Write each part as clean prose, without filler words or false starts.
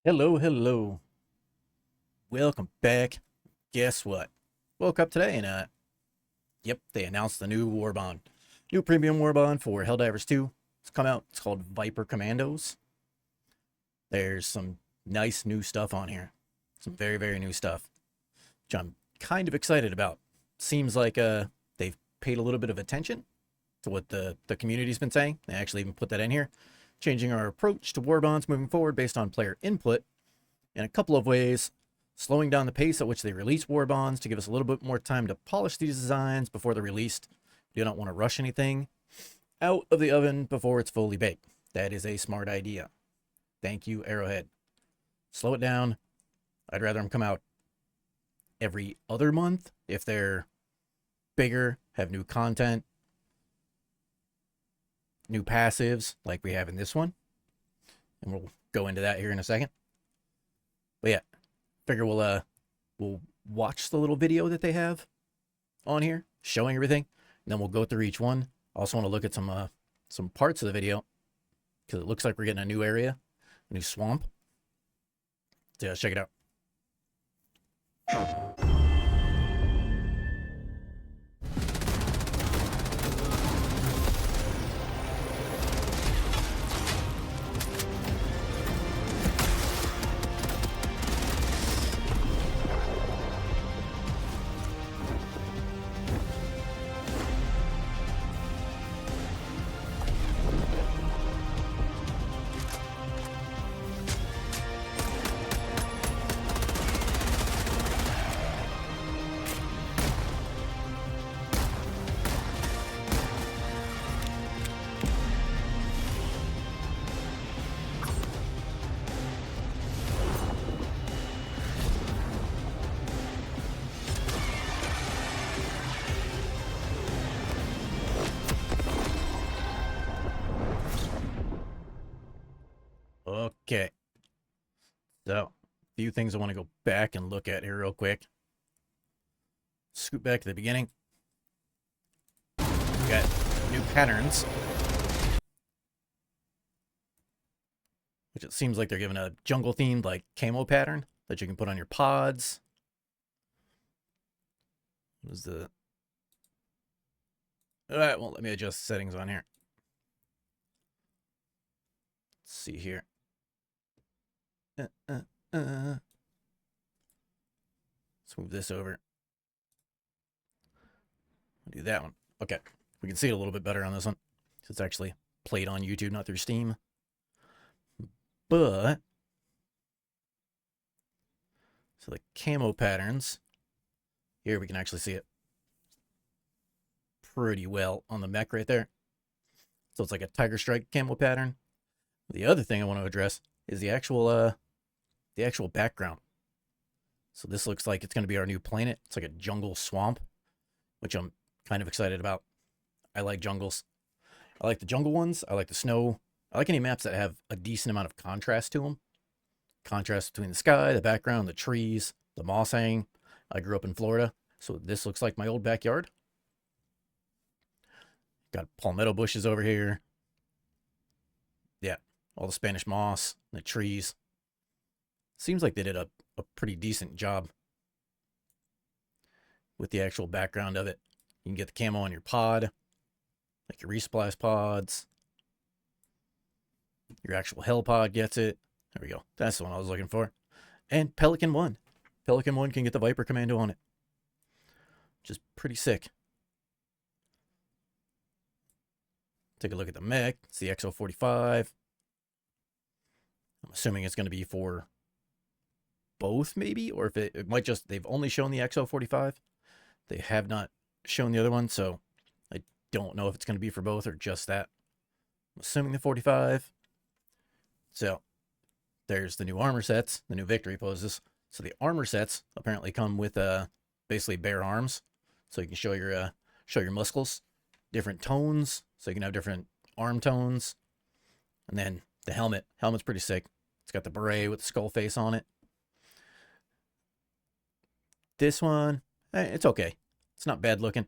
Hello, hello. Welcome back. Guess what? Woke up today and yep, they announced the new Warbond. New Premium Warbond for Helldivers 2. It's come out. It's called Viper Commandos. There's some nice new stuff on here. Some very, very new stuff, which I'm kind of excited about. Seems like they've paid a little bit of attention to what the community's been saying. They actually even put that in here. Changing our approach to Warbonds moving forward based on player input in a couple of ways, slowing down the pace at which they release Warbonds to give us a little bit more time to polish these designs before they're released. You don't want to rush anything out of the oven before it's fully baked. That is a smart idea. Thank you, Arrowhead. Slow it down. I'd rather them come out every other month if they're bigger, have new content, new passives like we have in this one. And we'll go into that here in a second. But yeah, figure we'll watch the little video that they have on here showing everything, and then we'll go through each one. Also want to look at some parts of the video because it looks like we're getting a new area, a new swamp. So yeah, let's check it out. Okay, so a few things I want to go back and look at here real quick. Scoot back to the beginning. We got new patterns, which it seems like they're giving a jungle themed like camo pattern that you can put on your pods. What is the... All right, well, let me adjust settings on here. Let's see here. Let's move this over. I'll do that one. Okay, we can see it a little bit better on this one. It's actually played on YouTube, not through Steam. But so the camo patterns here, we can actually see it pretty well on the mech right there. So it's like a tiger strike camo pattern. The other thing I want to address is the actual background. So this looks like it's going to be our new planet. It's like a jungle swamp, which I'm kind of excited about. I like jungles. I like the jungle ones. I like the snow. I like any maps that have a decent amount of contrast to them. Contrast between the sky, the background, the trees, the moss hanging. I grew up in Florida, so this looks like my old backyard. Got palmetto bushes over here. Yeah, all the Spanish moss, the trees. Seems like they did a pretty decent job with the actual background of it. You can get the camo on your pod, like your resupplies pods. Your actual hell pod gets it. There we go. That's the one I was looking for. And Pelican 1. Pelican 1 can get the Viper Commando on it, which is pretty sick. Take a look at the mech. It's the XO45. I'm assuming it's going to be for both, maybe, or if it might just, they've only shown the XO45. They have not shown the other one, so I don't know if it's going to be for both or just that. I'm assuming the 45. So there's the new armor sets, the new victory poses. So the armor sets apparently come with basically bare arms, so you can show your muscles, different tones, so you can have different arm tones. And then the helmet's pretty sick. It's got the beret with the skull face on it. This one, it's okay. It's not bad looking.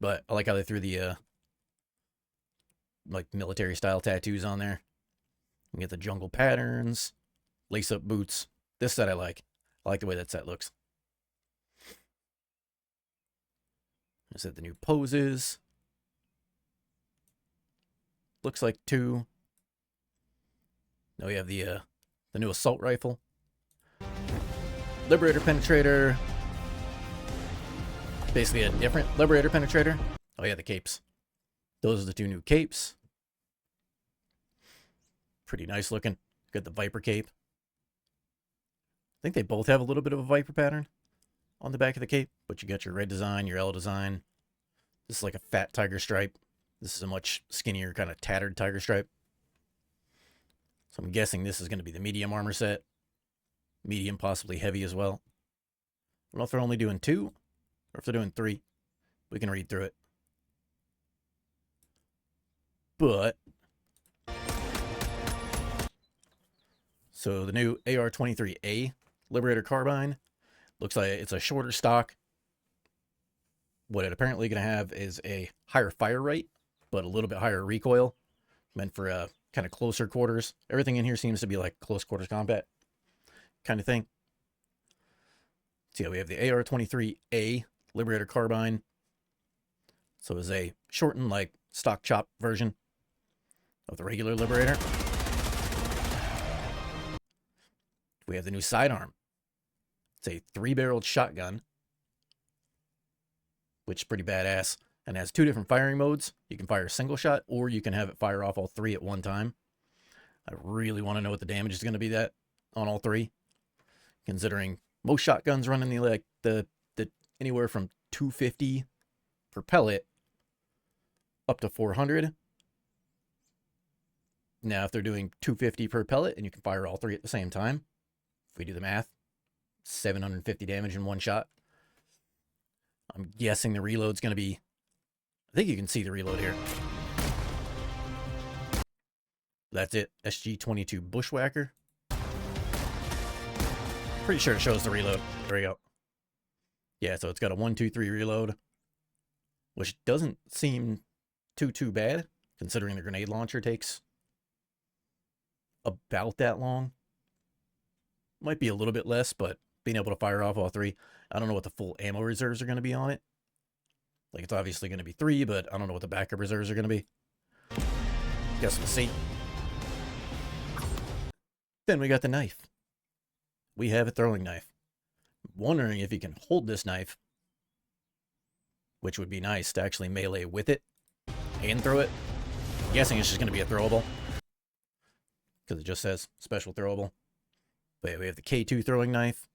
But I like how they threw the like military style tattoos on there. You get the jungle patterns, lace-up boots. This set I like. I like the way that set looks. Is it the new poses? Looks like 2. Now we have the new assault rifle. Liberator penetrator. Basically a different Liberator penetrator. Oh yeah, the capes. Those are the 2 new capes. Pretty nice looking. Got the Viper cape. I think they both have a little bit of a Viper pattern on the back of the cape, but you got your red design, your L design. This is like a fat tiger stripe. This is a much skinnier, kind of tattered tiger stripe. So I'm guessing this is going to be the medium armor set. Medium, possibly heavy as well. I don't know if they're only doing 2 or if they're doing 3. We can read through it. But so the new AR-23A Liberator carbine looks like it's a shorter stock. What it apparently going to have is a higher fire rate, but a little bit higher recoil, meant for kind of closer quarters. Everything in here seems to be like close quarters combat kind of thing. So yeah, we have the AR-23A Liberator carbine. So it's a shortened, like, stock chop version of the regular Liberator. We have the new sidearm. It's a 3-barreled shotgun, which is pretty badass, and has 2 different firing modes. You can fire a single shot, or you can have it fire off all 3 at one time. I really want to know what the damage is going to be that on all 3, considering most shotguns run in the anywhere from 250 per pellet up to 400. Now, if they're doing 250 per pellet and you can fire all 3 at the same time, if we do the math, 750 damage in one shot. I'm guessing the reload's going to be... I think you can see the reload here. That's it. SG-22 Bushwhacker. Pretty sure it shows the reload. There we go. Yeah, so it's got a 1, 2, 3 reload, which doesn't seem too bad, considering the grenade launcher takes about that long. Might be a little bit less, but being able to fire off all 3. I don't know what the full ammo reserves are going to be on it. Like, it's obviously going to be 3, but I don't know what the backup reserves are going to be. Guess we'll see. Then we got the knife. We have a throwing knife. I'm wondering if you can hold this knife, which would be nice to actually melee with it and throw it. I'm guessing it's just going to be a throwable, because it just says special throwable. But yeah, we have the K2 throwing knife.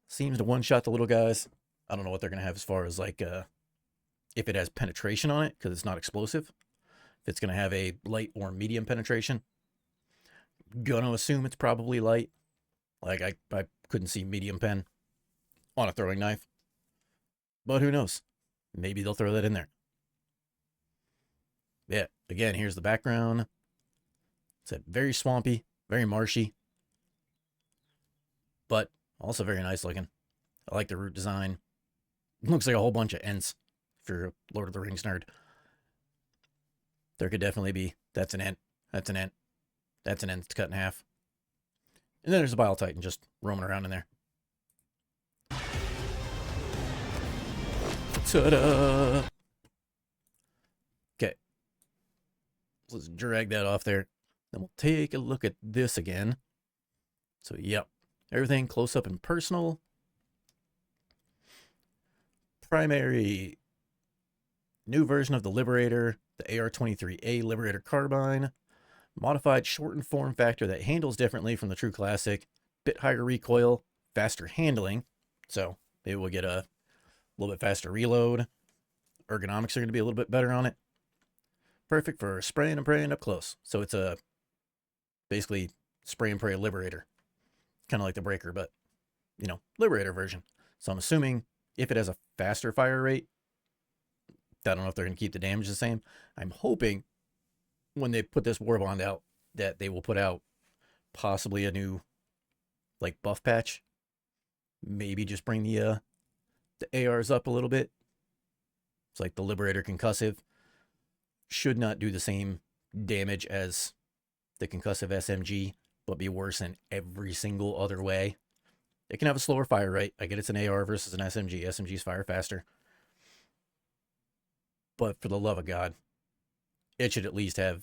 Seems to one-shot the little guys. I don't know what they're going to have as far as, like, if it has penetration on it, because it's not explosive. If it's going to have a light or medium penetration. Gonna assume it's probably light. Like, I couldn't see medium pen on a throwing knife. But who knows? Maybe they'll throw that in there. Yeah, again, here's the background. It's very swampy, very marshy, but also very nice looking. I like the root design. It looks like a whole bunch of Ents, if you're a Lord of the Rings nerd. There could definitely be, that's an Ent, that's an Ent, that's an Ent that's cut in half. And then there's a Bile Titan just roaming around in there. Ta-da! Okay. Let's drag that off there. Then we'll take a look at this again. So, yep. Everything close up and personal. Primary. New version of the Liberator. The AR-23A Liberator Carbine. Modified shortened form factor that handles differently from the true classic. Bit higher recoil. Faster handling. So, maybe we'll get a little bit faster reload. Ergonomics are going to be a little bit better on it. Perfect for spraying and praying up close. So it's a basically spray and pray Liberator. Kind of like the Breaker, but, you know, Liberator version. So I'm assuming if it has a faster fire rate, I don't know if they're going to keep the damage the same. I'm hoping when they put this Warbond out that they will put out possibly a new, like, buff patch. Maybe just bring the ARs up a little bit. It's like the Liberator concussive. should not do the same damage as the concussive SMG, but be worse in every single other way. It can have a slower fire rate. I get it's an AR versus an SMG. SMGs fire faster. But for the love of God, it should at least have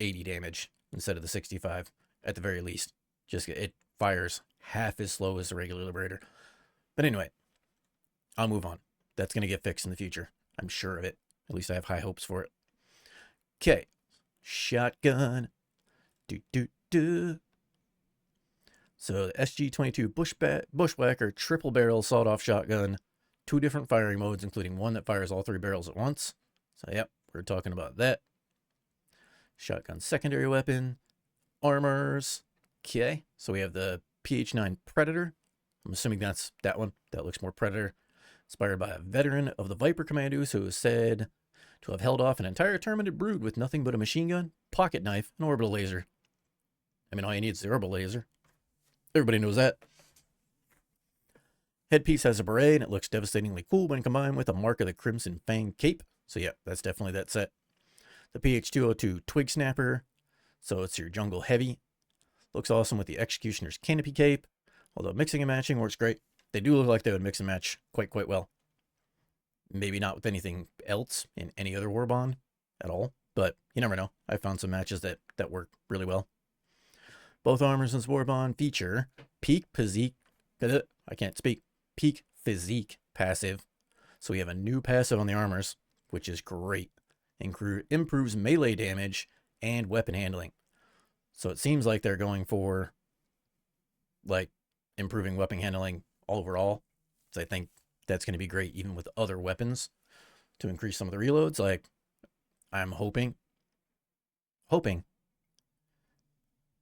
80 damage instead of the 65 at the very least. Just it fires half as slow as the regular Liberator. But anyway, I'll move on. That's going to get fixed in the future. I'm sure of it. At least I have high hopes for it. Okay. Shotgun. So the SG-22 Bushwhacker triple barrel sawed-off shotgun. 2 different firing modes, including one that fires all 3 barrels at once. So yep, we're talking about that. Shotgun secondary weapon. Armors. Okay, so we have the PH-9 Predator. I'm assuming that's that one. That looks more Predator. Inspired by a veteran of the Viper Commandos who is said to have held off an entire terminated brood with nothing but a machine gun, pocket knife, and orbital laser. I mean, all you need is the orbital laser. Everybody knows that. Headpiece has a beret, and it looks devastatingly cool when combined with a Mark of the Crimson Fang cape. So yeah, that's definitely that set. The PH-202 Twig Snapper. So it's your jungle heavy. Looks awesome with the Executioner's Canopy cape. Although mixing and matching works great. They do look like they would mix and match quite well. Maybe not with anything else in any other Warbond at all, but you never know. I found some matches that work really well. Both armors in this Warbond feature Peak Physique passive. So we have a new passive on the armors, which is great. Improves melee damage and weapon handling. So it seems like they're going for like improving weapon handling overall. So I think that's going to be great even with other weapons to increase some of the reloads. Like I'm hoping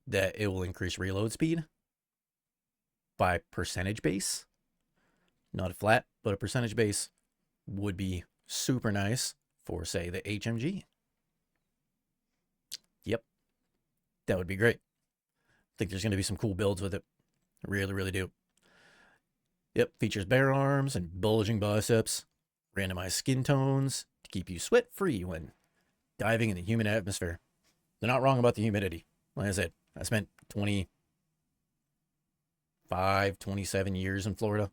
that it will increase reload speed by percentage base. Not flat, but a percentage base would be super nice for, say, the HMG. Yep. That would be great. I think there's going to be some cool builds with it. I really do. Yep, features bare arms and bulging biceps, randomized skin tones to keep you sweat-free when diving in the humid atmosphere. They're not wrong about the humidity. Like I said, I spent 27 years in Florida.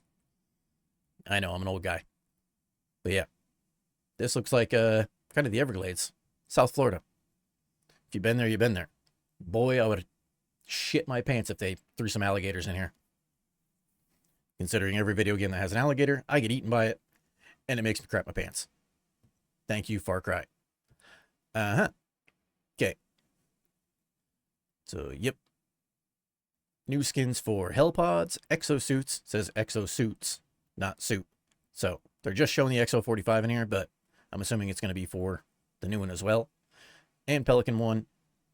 I know, I'm an old guy. But yeah, this looks like kind of the Everglades, South Florida. If you've been there, you've been there. Boy, I would shit my pants if they threw some alligators in here. Considering every video game that has an alligator, I get eaten by it, and it makes me crap my pants. Thank you, Far Cry. Okay. So, yep. New skins for Hellpods, exosuits. It says exosuits, not suit. So, they're just showing the XO45 in here, but I'm assuming it's going to be for the new one as well. And Pelican 1,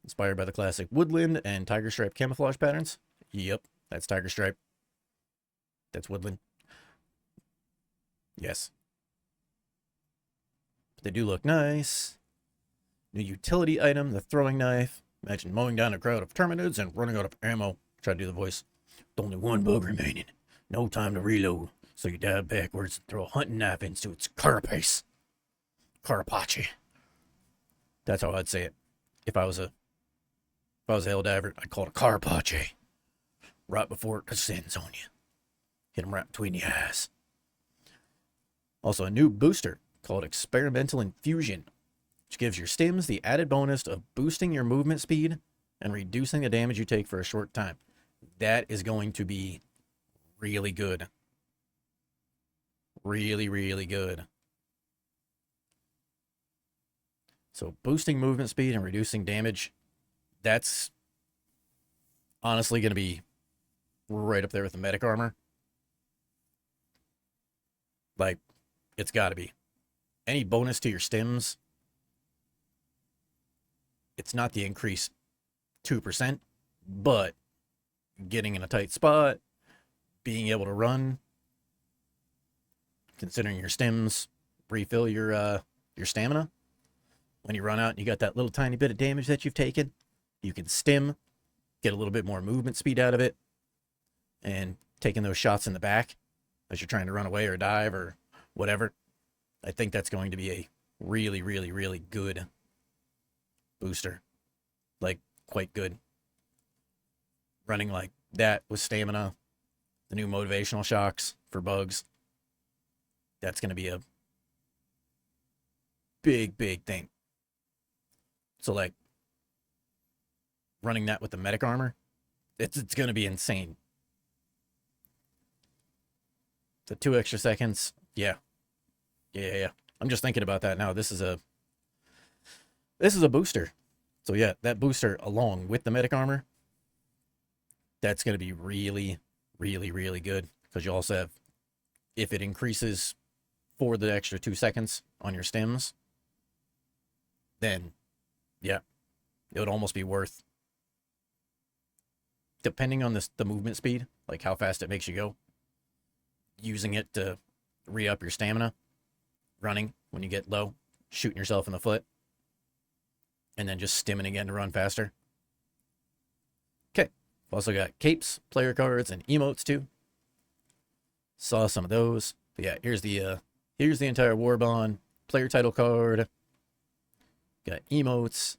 inspired by the classic Woodland and Tiger Stripe camouflage patterns. Yep, that's Tiger Stripe. That's Woodland. Yes. But they do look nice. New utility item, the throwing knife. Imagine mowing down a crowd of Terminids and running out of ammo. Try to do the voice. With only one bug remaining. No time to reload. So you dive backwards and throw a hunting knife into its carapace. Carapace. That's how I'd say it. If I was a Helldiver, I'd call it a carapace. Right before it descends on you. Hit him right between the eyes. Also, a new booster called Experimental Infusion, which gives your stims the added bonus of boosting your movement speed and reducing the damage you take for a short time. That is going to be really good. Really good. So, boosting movement speed and reducing damage, that's honestly going to be right up there with the medic armor. Like, it's got to be. Any bonus to your stims, it's not the increase 2%, but getting in a tight spot, being able to run, considering your stims refill your stamina. When you run out and you got that little tiny bit of damage that you've taken, you can stim, get a little bit more movement speed out of it, and taking those shots in the back as you're trying to run away or dive or whatever. I think that's going to be a really, really, really good booster. Like, quite good. Running like that with stamina, the new motivational shocks for bugs. That's going to be a big, big thing. So, like, running that with the medic armor, it's going to be insane. The 2 extra seconds, yeah. Yeah. I'm just thinking about that now. This is a booster. So yeah, that booster along with the medic armor, that's going to be really, really, really good. Because you also have, if it increases for the extra 2 seconds on your stims, then yeah, it would almost be worth, depending on the movement speed, like how fast it makes you go, using it to re-up your stamina, running when you get low, shooting yourself in the foot, and then just stimming again to run faster. Okay, also got capes, player cards, and emotes too. Saw some of those. But yeah, here's the entire Warbond player title card. Got emotes.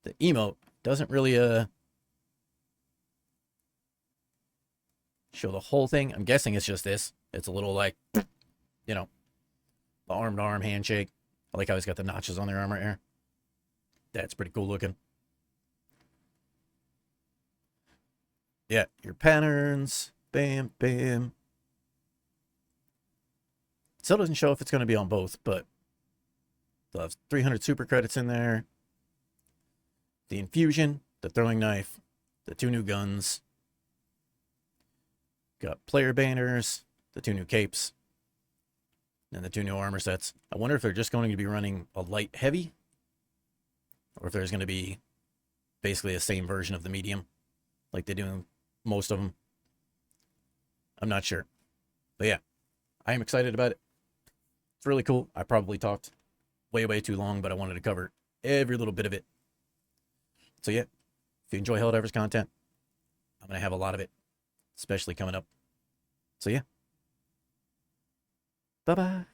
The emote doesn't really show the whole thing. I'm guessing it's just this. It's a little like, you know, the arm-to-arm handshake. I like how he's got the notches on their arm right here. That's pretty cool looking. Yeah, your patterns. Bam, bam. Still doesn't show if it's going to be on both, but they'll have 300 super credits in there. The infusion, the throwing knife, the 2 new guns. Got player banners, the 2 new capes, and the 2 new armor sets. I wonder if they're just going to be running a light heavy, or if there's going to be basically the same version of the medium, like they do in most of them. I'm not sure. But yeah, I am excited about it. It's really cool. I probably talked way, way too long, but I wanted to cover every little bit of it. So yeah, if you enjoy HELLDIVERS content, I'm going to have a lot of it, especially coming up. So yeah. Bye-bye.